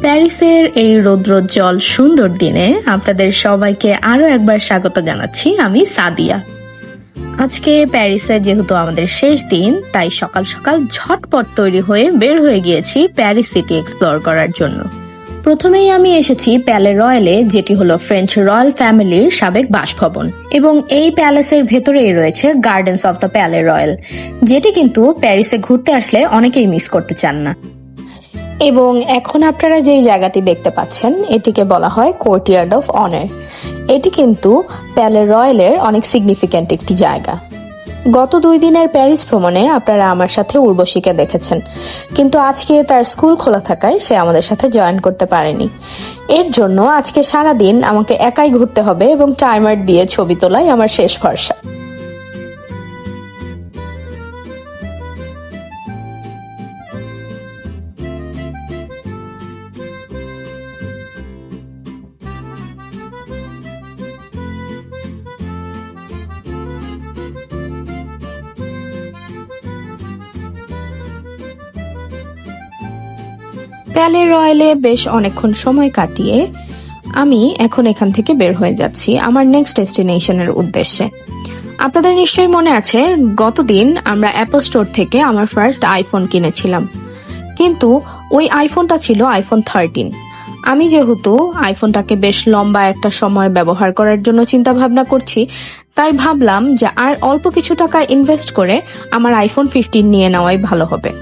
প্যারিসের এই রৌদ্রোজ্জ্বল সুন্দর দিনে আপনাদের সবাইকে আরো একবার স্বাগত জানাচ্ছি। আমি সাদিয়া। আজকে প্যারিসে যেহেতু আমাদের শেষ দিন, তাই সকাল সকাল ঝটপট তৈরি হয়ে বের হয়ে গিয়েছি প্যারিস সিটি এক্সপ্লোর করার জন্য। প্রথমেই আমি এসেছি প্যালে রয়্যালে, যেটি হলো ফ্রেঞ্চ রয়্যাল ফ্যামিলির সাবেক বাসভবন, এবং এই প্যালেসের ভেতরেই রয়েছে গার্ডেন্স অফ দ্য প্যালে রয়্যাল, যেটি কিন্তু প্যারিসে ঘুরতে আসলে অনেকেই মিস করতে চান না। এবং এখন আপনারা যেই জায়গাটি দেখতে পাচ্ছেন, এটিকে বলা হয় কোর্টিয়ার্ড অফ অনার। এটি কিন্তু প্যালে রয়্যালের অনেক সিগনিফিক্যান্ট একটি জায়গা। গত 2 দিনের প্যারিস ভ্রমণে আপনারা আমার সাথে উর্বশীকে দেখেছেন, কিন্তু আজকে তার স্কুল খোলা থাকায় সে আমাদের সাথে জয়েন করতে পারেনি। এর জন্য আজকে সারাদিন আমাকে একাই ঘুরতে হবে এবং টাইমার দিয়ে ছবি তোলাই আমার শেষ ভরসা। প্যালে রয়্যালে বেশ অনেকক্ষণ সময় কাটিয়ে আমি এখন এখান থেকে বের হয়ে যাচ্ছি আমার নেক্সট ডেস্টিনেশনের উদ্দেশ্যে। আপনাদের নিশ্চয়ই মনে আছে, গতদিন আমরা অ্যাপল স্টোর থেকে আমার ফার্স্ট আইফোন কিনেছিলাম, কিন্তু ওই আইফোনটা ছিল আইফোন 13। আমি যেহেতু আইফোনটাকে বেশ লম্বা একটা সময় ব্যবহার করার জন্য চিন্তা ভাবনা করছি, তাই ভাবলাম যে আর অল্প কিছু টাকা ইনভেস্ট করে আমার আইফোন 15 নিয়ে নেওয়াই ভালো হবে।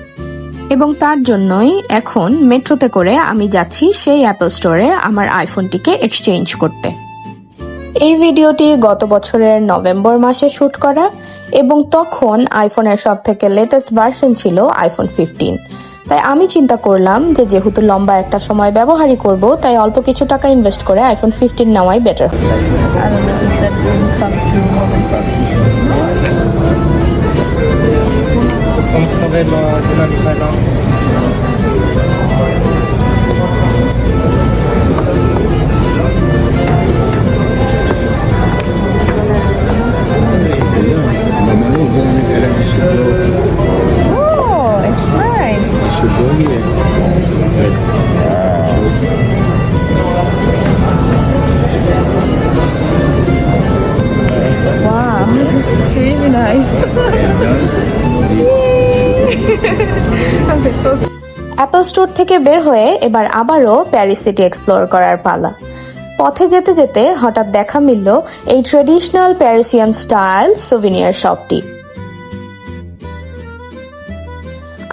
এবং তার জন্যই এখন মেট্রোতে করে আমি যাচ্ছি সেই অ্যাপল স্টোরে আমার আইফোনটিকে এক্সচেঞ্জ করতে। এই ভিডিওটি গত বছরের নভেম্বর মাসে শুট করা, এবং তখন আইফোনের সব থেকে লেটেস্ট ভার্সন ছিল আইফোন 15। তাই আমি চিন্তা করলাম যে যেহেতু লম্বা একটা সময় ব্যবহারই করব, তাই অল্প কিছু টাকা ইনভেস্ট করে আইফোন 15 নেওয়াই বেটার হবে। অ্যাপল স্টোর থেকে বের হয়ে এবার আবারও প্যারিস সিটি এক্সপ্লোর করার পালা। পথে যেতে যেতে হঠাৎ দেখা মিলল এই ট্রেডিশনাল প্যারিসিয়ান স্টাইল সুভিনিয়ার শপটি।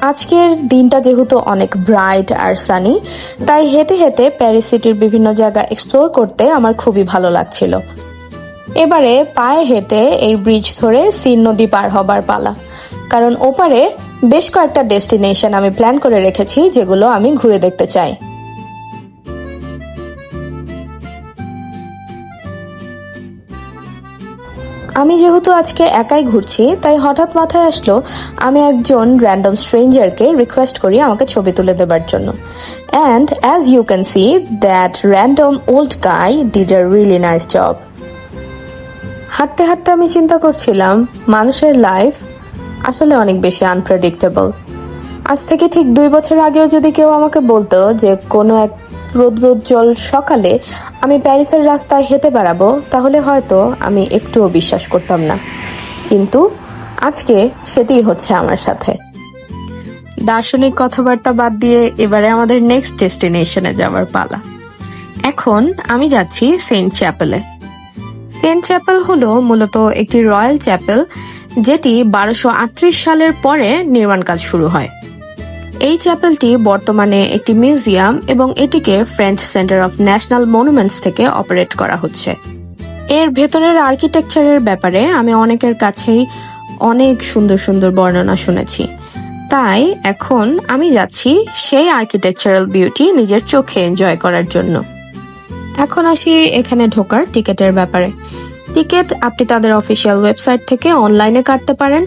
আজকের দিনটা যেহেতু অনেক ব্রাইট আর সানি, তাই হেঁটে হেঁটে প্যারিস সিটির বিভিন্ন জায়গা এক্সপ্লোর করতে আমার খুবই ভালো লাগছিল। এবারে পায়ে হেঁটে এই ব্রিজ ধরে সিন নদী পার হবার পালা, কারণ ওপারে বেশ কয়েকটা ডেস্টিনেশন আমি প্ল্যান করে রেখেছি, যেগুলো আমি ঘুরে দেখতে চাই। আমি যেহেতু আজকে একাই ঘুরছি, তাই হঠাৎ মাথায় আসলো আমি একজন র্যান্ডম স্ট্রেঞ্জারকে রিকোয়েস্ট করি আমাকে ছবি তুলে দেবার জন্য। And as you can see, that random old guy did a really nice job. হাঁটতে হাঁটতে আমি চিন্তা করছিলাম, মানুষের লাইফ আসলে অনেক বেশি আনপ্রেডিক্টেবল। আজ থেকে ঠিক 2 বছর আগেও যদি কেউ আমাকে বলতো যে কোনো এক রৌদ্রোজ্জ্বল সকালে আমি প্যারিসের রাস্তায় হেঁটে বেড়াবো, তাহলে হয়তো আমি একটুও বিশ্বাস করতাম না। কিন্তু আজকে সেটাই হচ্ছে আমার সাথে। দার্শনিক কথাবার্তা বাদ দিয়ে এবারে আমাদের নেক্সট ডেস্টিনেশনে যাওয়ার পালা। এখন আমি যাচ্ছি সেন্ট চ্যাপেলে। সেন্ট চ্যাপেল হলো মূলত একটি রয়্যাল চ্যাপেল, যেটি 1238 সালের পরে নির্মাণ কাজ শুরু হয়। এই চ্যাপেলটি বর্তমানে একটি মিউজিয়াম, এবং এটিকে French centre of national monuments থেকে অপারেট করা হচ্ছে। এর ভেতরের আর্কিটেকচারের ব্যাপারে আমি অনেকের কাছেই অনেক সুন্দর সুন্দর বর্ণনা শুনেছি, তাই এখন আমি যাচ্ছি সেই আর্কিটেকচারাল বিউটি নিজের চোখে এনজয় করার জন্য। এখন আসি এখানে ঢোকার টিকেটের ব্যাপারে। টিকিট আপনি তাদের অফিসিয়াল ওয়েবসাইট থেকে অনলাইনে কাটতে পারেন,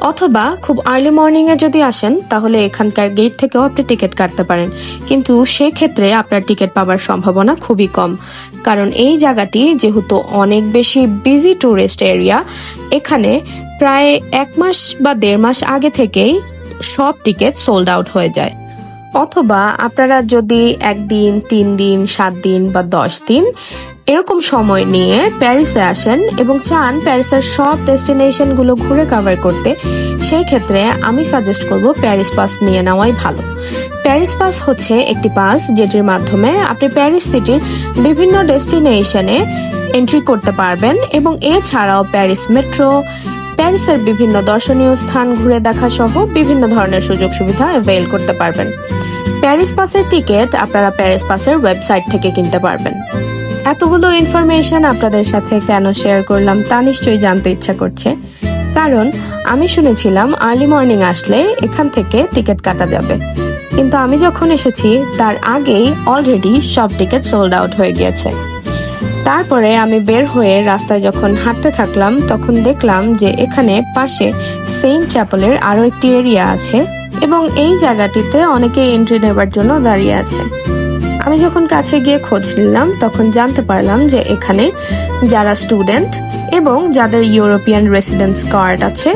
অথবা খুব আর্লি মর্নিং এ যদি আসেন তাহলে এখানকার গেট থেকেও আপনি টিকিট কাটতে পারেন, কিন্তু সেক্ষেত্রে আপনার টিকিট পাওয়ার সম্ভাবনা খুবই কম, কারণ এই জায়গাটি যেহেতু অনেক বেশি বিজি টুরিস্ট এরিয়া, এখানে প্রায় 1 মাস বা 1.5 মাস আগে থেকেই সব টিকিট সোল্ড আউট হয়ে যায়। অথবা আপনারা যদি 1 দিন, 3 দিন, 7 দিন বা 10 দিন এরকম সময় নিয়ে প্যারিসে আসেন এবং চান প্যারিসের সব ডেস্টিনেশনগুলো ঘুরে কভার করতে, সেই ক্ষেত্রে আমি সাজেস্ট করব প্যারিস পাস নিয়ে নেওয়াই ভালো। প্যারিস পাস হচ্ছে একটি পাস যেটির মাধ্যমে আপনি প্যারিস সিটির বিভিন্ন ডেস্টিনেশনে এন্ট্রি করতে পারবেন এবং এছাড়াও প্যারিস মেট্রো, প্যারিসের বিভিন্ন দর্শনীয় স্থান ঘুরে দেখা সহ বিভিন্ন ধরনের সুযোগ সুবিধা অ্যাভেল করতে পারবেন। প্যারিস পাসের টিকিট আপনারা প্যারিস পাসের ওয়েবসাইট থেকে কিনতে পারবেন। এতগুলো ইনফরমেশন আপনাদের সাথে কেন শেয়ার করলাম তা নিশ্চয়ই জানতে ইচ্ছা করছে, কারণ আমি শুনেছিলাম আর্লি মর্নিং আসলে এখান থেকে টিকিট কাটা যাবে, কিন্তু আমি যখন এসেছি তার আগেই অলরেডি সব টিকিট সোল্ড আউট হয়ে গিয়েছে। তারপরে আমি বের হয়ে রাস্তায় যখন হাঁটতে থাকলাম তখন দেখলাম যে এখানে পাশে সেন্ট চ্যাপেলের আরো একটি এরিয়া আছে এবং এই জায়গাটিতে অনেকে এন্ট্রি নেবার জন্য দাঁড়িয়ে আছে। আমি যখন কাছে গিয়ে খোঁজ নিলাম তখন জানতে পারলাম যে এখানে যারা স্টুডেন্ট এবং যাদের ইউরোপিয়ান রেসিডেন্স কার্ড আছে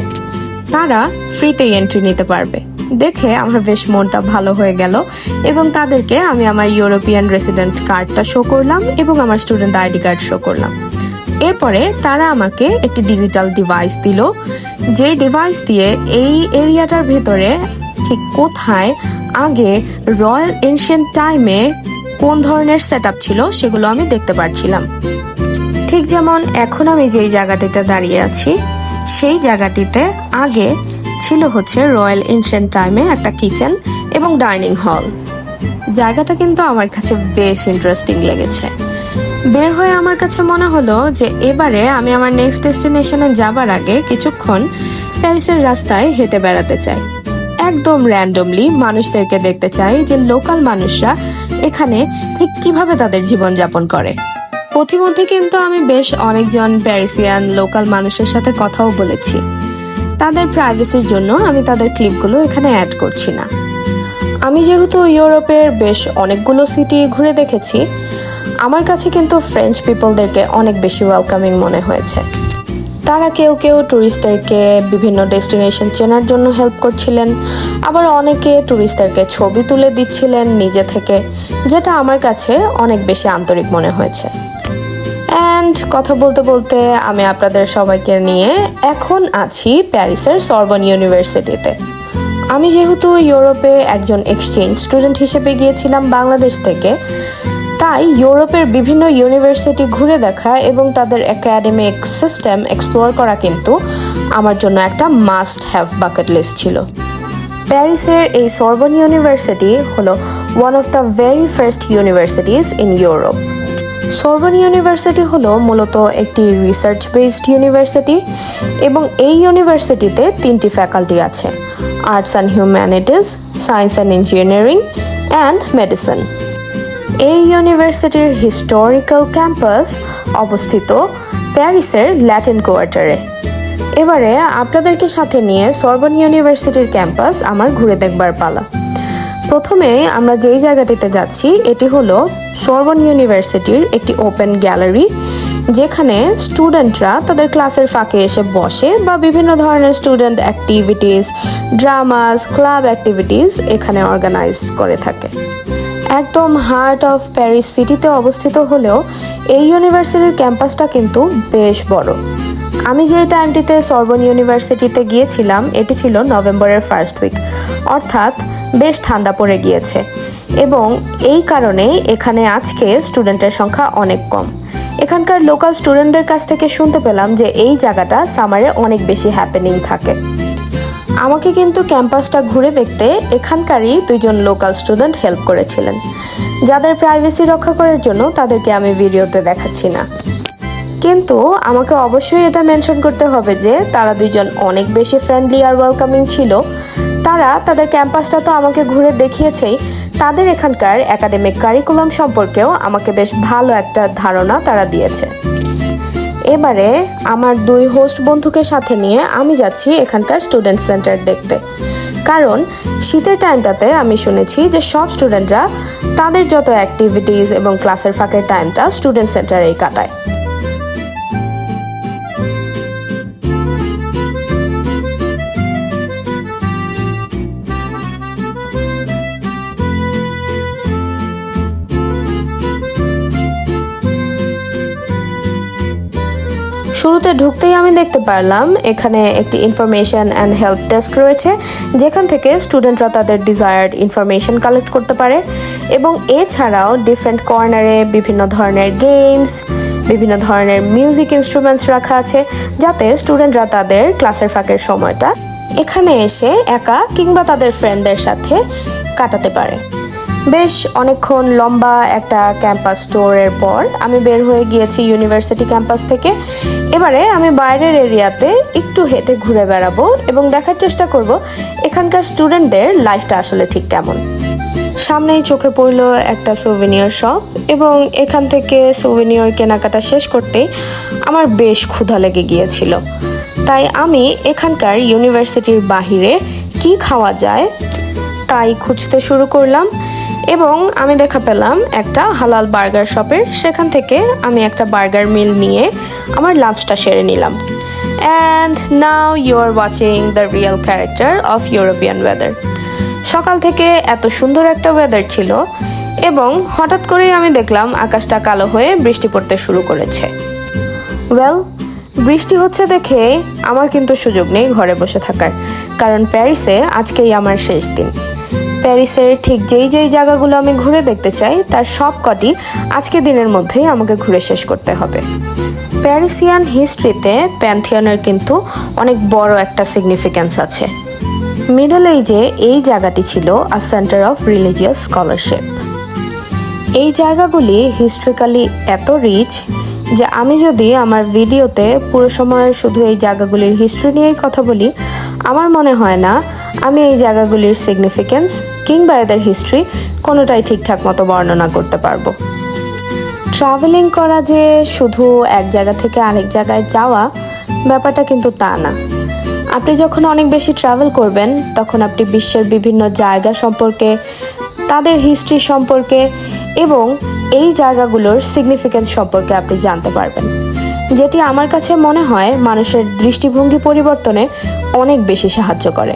তারা ফ্রিতে এন্ট্রি নিতে পারবে। দেখে আমার বেশ মনটা ভালো হয়ে গেল এবং তাদেরকে আমি আমার ইউরোপিয়ান রেসিডেন্ট কার্ডটা শো করলাম এবং আমার স্টুডেন্ট আইডি কার্ড শো করলাম। এরপরে তারা আমাকে একটি ডিজিটাল ডিভাইস দিল, যে ডিভাইস দিয়ে এই এরিয়াটার ভেতরে ঠিক কোথায় আগে রয়্যাল এনশিয়েন্ট টাইমে কোন ধরনের সেটআপ ছিল সেগুলো আমি দেখতে পাচ্ছিলাম। ঠিক যেমন এখন আমি যেই জায়গাটিতে দাঁড়িয়ে আছি সেই জায়গাটিতে আগে ছিল হচ্ছে রয়্যাল এনশিয়েন্ট টাইমে একটা কিচেন এবং ডাইনিং হল। জায়গাটা কিন্তু আমার কাছে বেশ ইন্টারেস্টিং লেগেছে। বের হয়ে আমার কাছে মনে হলো যে এবারে আমি আমার নেক্সট ডেস্টিনেশনে যাবার আগে কিছুক্ষণ প্যারিসের রাস্তায় হেঁটে বেড়াতে চাই। একদম র্যান্ডমলি মানুষদেরকে দেখতে চাই যে লোকাল মানুষরা এখানে ঠিক কিভাবে তাদের জীবন যাপন করে। পথিমধ্যে কিন্তু আমি বেশ অনেকজন প্যারিসিয়ান লোকাল মানুষের সাথে কথাও বলেছি। তাদের প্রাইভেসির জন্য আমি তাদের ক্লিপগুলো এখানে অ্যাড করছি না। আমি যেহেতু ইউরোপের বেশ অনেকগুলো সিটি ঘুরে দেখেছি, আমার কাছে কিন্তু ফ্রেঞ্চ পিপলদেরকে অনেক বেশি ওয়েলকামিং মনে হয়েছে। তারা কেউ কেউ ট্যুরিস্টদেরকে বিভিন্ন ডেস্টিনেশন চেনার জন্য হেল্প করছিলেন, আবার অনেকে ট্যুরিস্টদেরকে ছবি তুলে দিচ্ছিলেন নিজে থেকে, যেটা আমার কাছে অনেক বেশি আন্তরিক মনে হয়েছে। অ্যান্ড কথা বলতে বলতে আমি আপনাদের সবাইকে নিয়ে এখন আছি প্যারিসের সরবন ইউনিভার্সিটিতে। আমি যেহেতু ইউরোপে একজন এক্সচেঞ্জ স্টুডেন্ট হিসেবে গিয়েছিলাম বাংলাদেশ থেকে, তাই ইউরোপের বিভিন্ন ইউনিভার্সিটি ঘুরে দেখা এবং তাদের একাডেমিক সিস্টেম এক্সপ্লোর করা কিন্তু আমার জন্য একটা মাস্ট হ্যাভ বাকেট লিস্ট ছিল। প্যারিসের এই সরবন ইউনিভার্সিটি হলো one of the very first universities in Europe. Sorbonne university হলো মূলত একটি রিসার্চ বেসড ইউনিভার্সিটি এবং এই ইউনিভার্সিটিতে 3টি ফ্যাকাল্টি আছে: arts and humanities, science and engineering and medicine. এই ইউনিভার্সিটির হিস্টোরিক্যাল ক্যাম্পাস অবস্থিত প্যারিসের ল্যাটিন কোয়ার্টারে। এবারে আপনাদেরকে সাথে নিয়ে সরবন ইউনিভার্সিটির ক্যাম্পাস আমার ঘুরে দেখবার পালা। প্রথমে আমরা যেই জায়গাটিতে যাচ্ছি এটি হলো সরবন ইউনিভার্সিটির একটি ওপেন গ্যালারি, যেখানে স্টুডেন্টরা তাদের ক্লাসের ফাঁকে এসে বসে বা বিভিন্ন ধরনের student activities, dramas, club activities এখানে অর্গানাইজ করে থাকে। একদম হার্ট অফ প্যারিস সিটিতে অবস্থিত হলেও এই ইউনিভার্সিটির ক্যাম্পাসটা কিন্তু বেশ বড়। আমি যে টাইমটিতে সরবন ইউনিভার্সিটিতে গিয়েছিলাম এটি ছিল নভেম্বরের ফার্স্ট উইক, অর্থাৎ বেশ ঠান্ডা পড়ে গিয়েছে এবং এই কারণেই এখানে আজকে স্টুডেন্টের সংখ্যা অনেক কম। এখানকার লোকাল স্টুডেন্টদের কাছ থেকে শুনতে পেলাম যে এই জায়গাটা সামারে অনেক বেশি হ্যাপেনিং থাকে। আমাকে কিন্তু ক্যাম্পাসটা ঘুরে দেখতে এখানকারই 2জন লোকাল স্টুডেন্ট হেল্প করেছিলেন, যাদের প্রাইভেসি রক্ষা করার জন্য তাদেরকে আমি ভিডিওতে দেখাচ্ছি না। কিন্তু আমাকে অবশ্যই এটা মেনশন করতে হবে যে তারা 2জন অনেক বেশি ফ্রেন্ডলি আর ওয়েলকামিং ছিল। তারা তাদের ক্যাম্পাসটা তো আমাকে ঘুরে দেখিয়েছেই, তাদের এখানকার একাডেমিক কারিকুলাম সম্পর্কেও আমাকে বেশ ভালো একটা ধারণা তারা দিয়েছে। এবারে আমার 2 হোস্ট বন্ধুকে সাথে নিয়ে আমি যাচ্ছি এখানকার স্টুডেন্ট সেন্টার দেখতে, কারণ শীতের টাইমটাতে আমি শুনেছি যে সব স্টুডেন্টরা তাদের যত অ্যাক্টিভিটিস এবং ক্লাসের ফাঁকের টাইমটা স্টুডেন্ট সেন্টারেই কাটায়। শুরুতে ঢুকতেই আমি দেখতে পারলাম এখানে একটি ইনফরমেশন অ্যান্ড হেল্প ডেস্ক রয়েছে, যেখান থেকে স্টুডেন্টরা তাদের ডিজায়ার্ড ইনফরমেশন কালেক্ট করতে পারে। এবং এছাড়াও ডিফারেন্ট কর্নারে বিভিন্ন ধরনের গেমস, বিভিন্ন ধরনের মিউজিক ইনস্ট্রুমেন্টস রাখা আছে, যাতে স্টুডেন্টরা তাদের ক্লাসের ফাঁকের সময়টা এখানে এসে একা কিংবা তাদের ফ্রেন্ডদের সাথে কাটাতে পারে। বেশ অনেকক্ষণ লম্বা একটা ক্যাম্পাস ট্যুরের পর আমি বের হয়ে গিয়েছি ইউনিভার্সিটি ক্যাম্পাস থেকে। এবারে আমি বাইরের এরিয়াতে একটু হেঁটে ঘুরে বেড়াবো এবং দেখার চেষ্টা করব এখানকার স্টুডেন্টদের লাইফটা আসলে ঠিক কেমন। সামনেই চোখে পড়ল একটা সুভেনিয়ার শপ এবং এখান থেকে সুভেনিয়ার কেনাকাটা শেষ করতেই আমার বেশ ক্ষুধা লেগে গিয়েছিল। তাই আমি এখানকার ইউনিভার্সিটির বাহিরে কি খাওয়া যায় তাই খুঁজতে শুরু করলাম এবং আমি দেখা পেলাম একটা হালাল বার্গার শপের। সেখান থেকে আমি একটা বার্গার মিল নিয়ে আমার লাঞ্চটা সেরে নিলাম। And now you are watching the real character of European weather. সকাল থেকে এত সুন্দর একটা ওয়েদার ছিল এবং হঠাৎ করেই আমি দেখলাম আকাশটা কালো হয়ে বৃষ্টি পড়তে শুরু করেছে। ওয়েল, বৃষ্টি হচ্ছে দেখে আমার কিন্তু সুযোগ নেই ঘরে বসে থাকার, কারণ প্যারিসে আজকেই আমার শেষ দিন। প্যারিসের ঠিক যেই জায়গাগুলো আমি ঘুরে দেখতে চাই তার সব কটি আজকে দিনের মধ্যেই আমাকে ঘুরে শেষ করতে হবে। প্যারিসিয়ান হিস্ট্রিতে প্যান্থিয়নের কিন্তু অনেক বড় একটা সিগনিফিক্যান্স আছে। মিডল এজে এই জায়গাটি ছিল আ সেন্টার অফ রিলিজিয়াস স্কলারশিপ। এই জায়গাগুলি হিস্ট্রিক্যালি এত রিচ যে আমি যদি আমার ভিডিওতে পুরো সময় শুধু এই জায়গাগুলির হিস্ট্রি নিয়েই কথা বলি, আমার মনে হয় না আমি এই জায়গাগুলির সিগনিফিক্যান্স কিংবা এদের হিস্ট্রি কোনোটাই ঠিকঠাক মতো বর্ণনা করতে পারবো। ট্রাভেলিং করা যে শুধু এক জায়গা থেকে আরেক জায়গায় যাওয়া, ব্যাপারটা কিন্তু তা না। আপনি যখন অনেক বেশি ট্রাভেল করবেন তখন আপনি বিশ্বের বিভিন্ন জায়গা সম্পর্কে, তাদের হিস্ট্রি সম্পর্কে এবং এই জায়গাগুলোর সিগনিফিক্যান্স সম্পর্কে আপনি জানতে পারবেন, যেটি আমার কাছে মনে হয় মানুষের দৃষ্টিভঙ্গি পরিবর্তনে অনেক বেশি সাহায্য করে।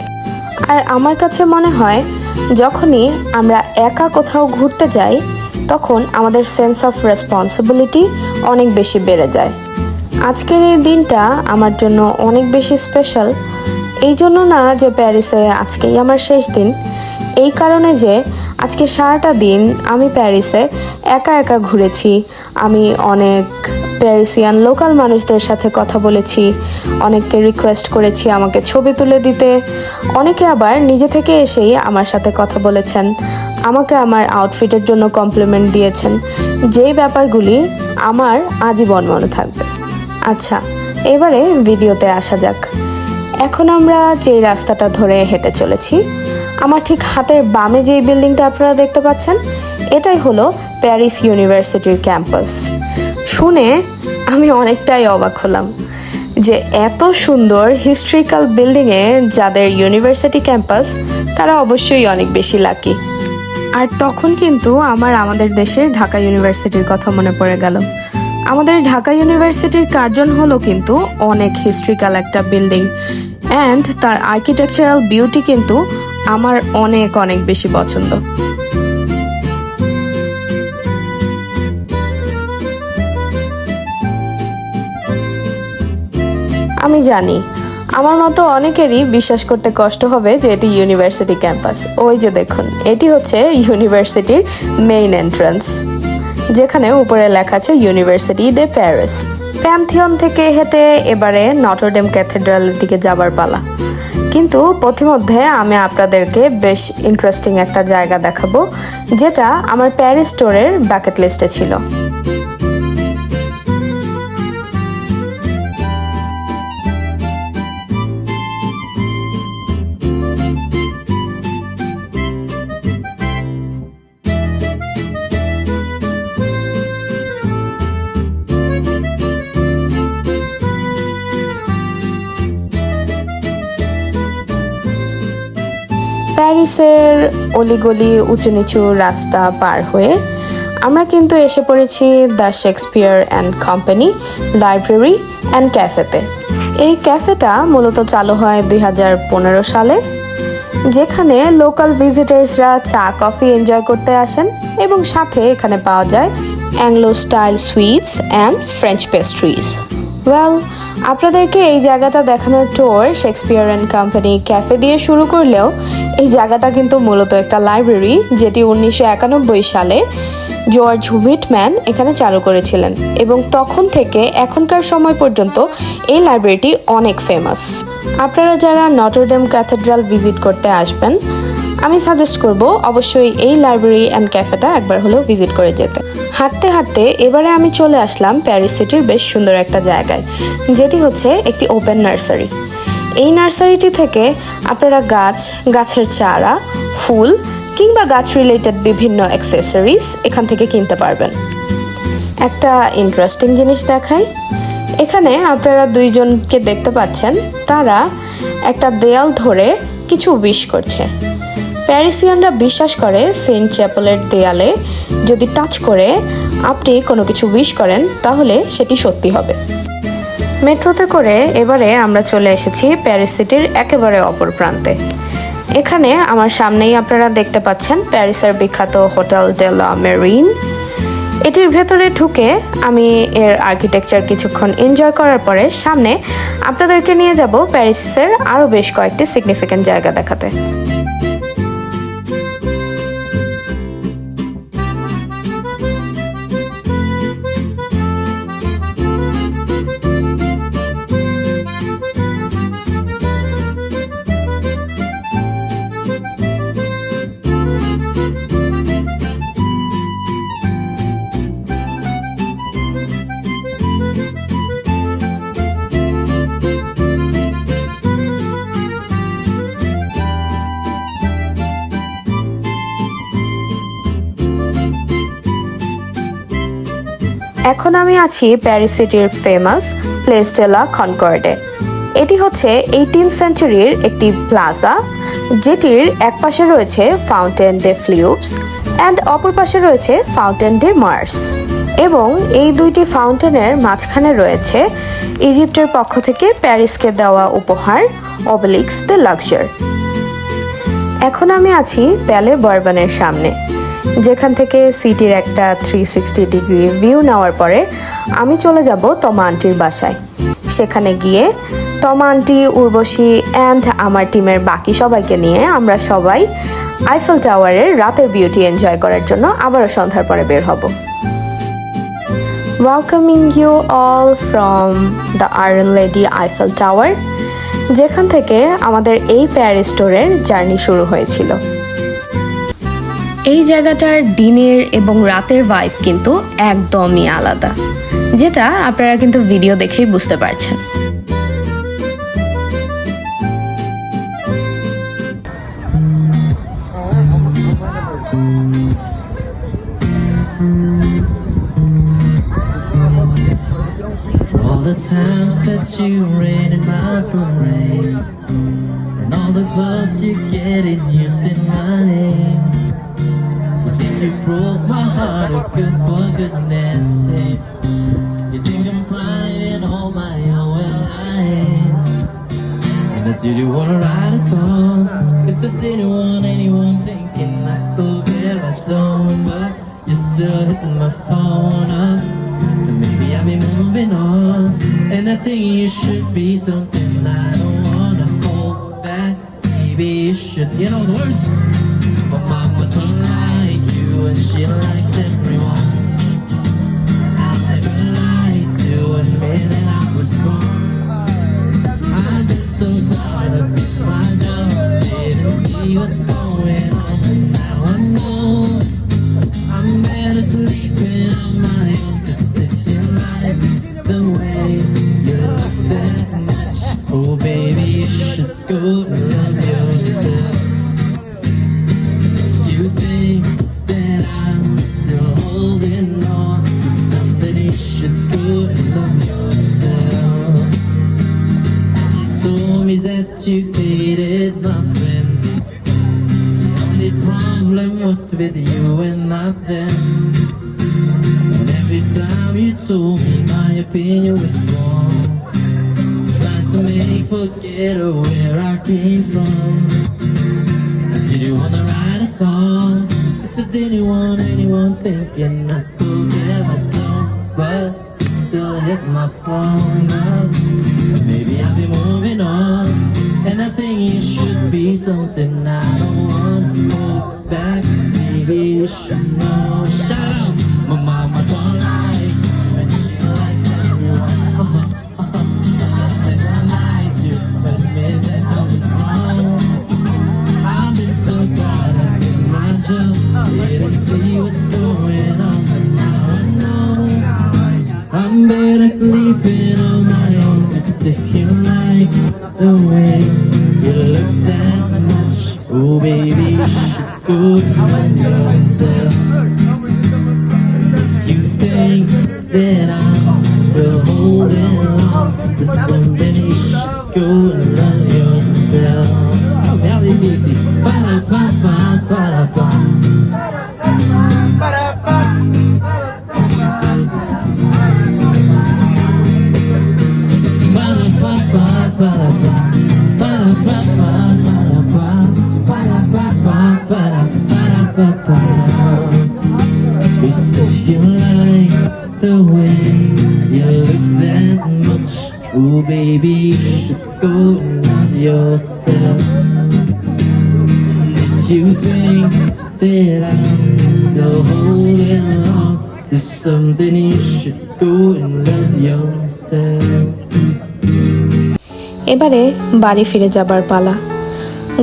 আর আমার কাছে মনে হয় যখনই আমরা একা কোথাও ঘুরতে যাই তখন আমাদের সেন্স অফ রেসপন্সিবিলিটি অনেক বেশি বেড়ে যায়। আজকের এই দিনটা আমার জন্য অনেক বেশি স্পেশাল, এই জন্য না যে প্যারিসে আজকেই আমার শেষ দিন, এই কারণে যে আজকে সারাটা দিন আমি প্যারিসে একা একা ঘুরেছি। আমি অনেক প্যারিসিয়ান লোকাল মানুষদের সাথে কথা বলেছি, অনেককে রিকোয়েস্ট করেছি আমাকে ছবি তুলে দিতে, অনেকে আবার নিজে থেকে এসেই আমার সাথে কথা বলেছেন, আমাকে আমার আউটফিটের জন্য কমপ্লিমেন্ট দিয়েছেন, যেই ব্যাপারগুলি আমার আজীবন মনে থাকবে। আচ্ছা, এবারে ভিডিওতে আসা যাক। এখন আমরা যেই রাস্তাটা ধরে হেঁটে চলেছি, আমার ঠিক হাতের বামে যেই বিল্ডিংটা আপনারা দেখতে পাচ্ছেন, এটাই হলো প্যারিস ইউনিভার্সিটির ক্যাম্পাস। শুনে আমি অনেকটাই অবাক হলাম যে এত সুন্দর হিস্ট্রিক্যাল বিল্ডিংয়ে যাদের ইউনিভার্সিটি ক্যাম্পাস, তারা অবশ্যই অনেক বেশি লাকি। আর তখন কিন্তু আমাদের দেশের ঢাকা ইউনিভার্সিটির কথা মনে পড়ে গেল। আমাদের ঢাকা ইউনিভার্সিটির কার্জন হলো কিন্তু অনেক হিস্ট্রিক্যাল একটা বিল্ডিং, অ্যান্ড তার আর্কিটেকচারাল বিউটি কিন্তু আমার অনেক অনেক বেশি পছন্দ। আমি জানি আমার মতো অনেকেরই বিশ্বাস করতে কষ্ট হবে যে এটি ইউনিভার্সিটি ক্যাম্পাস। ওই যে দেখুন, এটি হচ্ছে ইউনিভার্সিটির মেইন এন্ট্রান্স, যেখানে উপরে লেখা আছে ইউনিভার্সিটি ডে প্যারিস। প্যান্থিয়ন থেকে হেঁটে এবারে নটরডেম ক্যাথেড্রালের দিকে যাবার পালা। কিন্তু পথিমধ্যে আমি আপনাদেরকে বেশ ইন্টারেস্টিং একটা জায়গা দেখাবো, যেটা আমার প্যারিস ট্যুরের বাকেট লিস্টে ছিল। প্যারিসের অলিগলি উঁচু নিচু রাস্তা পার হয়ে আমরা কিন্তু এসে পড়েছি the Shakespeare and company library and ক্যাফেতে। এই ক্যাফেটা মূলত চালু হয় 2015 সালে, যেখানে লোকাল ভিজিটার্সরা চা কফি এনজয় করতে আসেন এবং সাথে এখানে পাওয়া যায় Anglo style sweets and French pastries. Well, আপনাদেরকে এই জায়গাটা দেখানোর tour Shakespeare and company cafe দিয়ে শুরু করলেও এই জায়গাটা কিন্তু মূলত একটা লাইব্রেরি, যেটি 1991 সালে জর্জ হুইটম্যান এখানে চালু করেছিলেন এবং তখন থেকে এখনকার সময় পর্যন্ত এই লাইব্রেরিটি অনেক ফেমাস। আপনারা যারা নটরডেম ক্যাথেড্রাল ভিজিট করতে আসবেন, আমি সাজেস্ট করব অবশ্যই এই লাইব্রেরি অ্যান্ড ক্যাফেটা একবার হলেও ভিজিট করে যেতে। হাঁটতে হাঁটতে এবারে আমি চলে আসলাম প্যারিস সিটির বেশ সুন্দর একটা জায়গায়, যেটি হচ্ছে একটি ওপেন নার্সারি। এই নার্সারিটি থেকে আপনারা গাছের চারা, ফুল কিংবা গাছ রিলেটেড বিভিন্ন অ্যাক্সেসরিজ এখান থেকে কিনতে পারবেন। একটা ইন্টারেস্টিং জিনিস দেখাই, এখানে আপনারা দুইজনকে দেখতে পাচ্ছেন, তারা একটা দেয়াল ধরে কিছু উইশ করছে। প্যারিসিয়ানরা বিশ্বাস করে সেন্ট চ্যাপেলের দেয়ালে যদি টাচ করে আপনি কোনো কিছু উইশ করেন তাহলে সেটি সত্যি হবে। মেট্রোতে করে এবারে আমরা চলে এসেছি প্যারিস সিটির একেবারে অপর প্রান্তে। এখানে আমার সামনেই আপনারা দেখতে পাচ্ছেন প্যারিসের বিখ্যাত হোটেল ডে লা মেরিন। এটির ভেতরে ঢুকে আমি এর আর্কিটেকচার কিছুক্ষণ এনজয় করার পরে সামনে আপনাদেরকে নিয়ে যাব প্যারিসের আরও বেশ কয়েকটি সিগনিফিক্যান্ট জায়গা দেখাতে। এখন আমি আছি প্যারিস সিটির ফেমাস প্লেস ডে লা কনকর্ডে। এটি হচ্ছে 18th সেঞ্চুরির একটি প্লাজা, যেটির এক পাশে রয়েছে ফাউন্টেন ডে ফ্লিউপস অ্যান্ড অপর পাশে রয়েছে ফাউন্টেন ডে মার্স, এবং এই দুইটি ফাউন্টেনের মাঝখানে রয়েছে ইজিপ্টের পক্ষ থেকে প্যারিসকে দেওয়া উপহার অবেলিক্স দ্য লাক্সার। এখন আমি আছি প্যালে বারবানের সামনে, যেখান থেকে সিটির একটা 360 ডিগ্রি ভিউ নেওয়ার পরে আমি চলে যাব তমা আন্টির বাসায়। সেখানে গিয়ে তমা আন্টি, উর্বশী অ্যান্ড আমার টিমের বাকি সবাইকে নিয়ে আমরা সবাই আইফেল টাওয়ারের রাতের বিউটি এনজয় করার জন্য আবারও সন্ধ্যার পরে বের হব। Welcoming you all from the Iron Lady Eiffel Tower, যেখান থেকে আমাদের এই প্যারিস ট্যুরের জার্নি শুরু হয়েছিল। এই জায়গাটার দিনের এবং রাতের ভাইব কিন্তু একদমই আলাদা, যেটা আপনারা কিন্তু ভিডিও দেখেই বুঝতে পারছেন। All the times that you rain in my parade, and all the clubs you get in using my name. You think you broke my heart, oh good for goodness sake. You think I'm crying all my own, well I ain't. And I didn't wanna write a song, 'cause I didn't want anyone thinking I still care, I don't. But you're still hitting my phone up, and maybe I'll be moving on. And I think you should be something I don't wanna hold back. Maybe you should, you know the words. My mama don't like you and she likes everyone. I'll never lie to admit that I was wrong. I've been so caught up in my job, didn't see what's going on, but now I know I'm better sleeping on my own. 'Cause if you like the way you look that much, oh baby, you should go and love yourself. You think that I'm still holding on to something, you should go and love yourself. You told me that you hated my friends, the only problem was with you and not them. And every time you told me my opinion was wrong, trying to make forget of where I came from. Did you wanna write a song? Yes, I didn't want anyone thinking I still care, I don't. But you still hit my phone up. Maybe I'll be moving on, and I think you should be something I don't want to hold back. Maybe you should know. Shut up, my mama don't like when she likes everyone. Just I lied to admit that I was wrong. I've been so caught up in my job, didn't see what's going on, but now I know I'm better sleeping on my own. 'Cause if you like the way you look that much, oh baby, you should go find yourself. If you think that I'm still holding on to something, you should go and love yourself. Oh, now it's easy. Ba-da-ba-ba, ba-da-ba. Because if you like the way you look that much, oh baby, you should go and love yourself. If you think that I'm still holding on to something, you should go and love yourself. এবারে বাড়ি ফিরে যাবার পালা।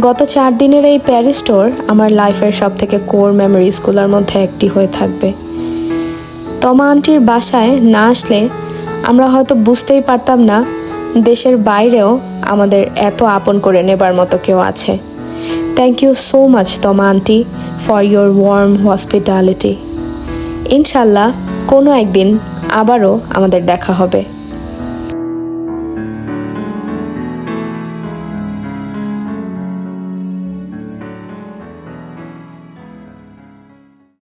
গত 4 দিনের এই Paris tour আমার লাইফের সবথেকে কোর মেমোরিজগুলোর মধ্যে একটি হয়ে থাকবে। তমা আন্টির বাসায় না আসলে আমরা হয়তো বুঝতেই পারতাম না দেশের বাইরেও আমাদের এত আপন করে নেবার মতো কেউ আছে। Thank you so much Toma aunty for your warm hospitality. ইনশাল্লাহ কোনো একদিন আবারও আমাদের দেখা হবে।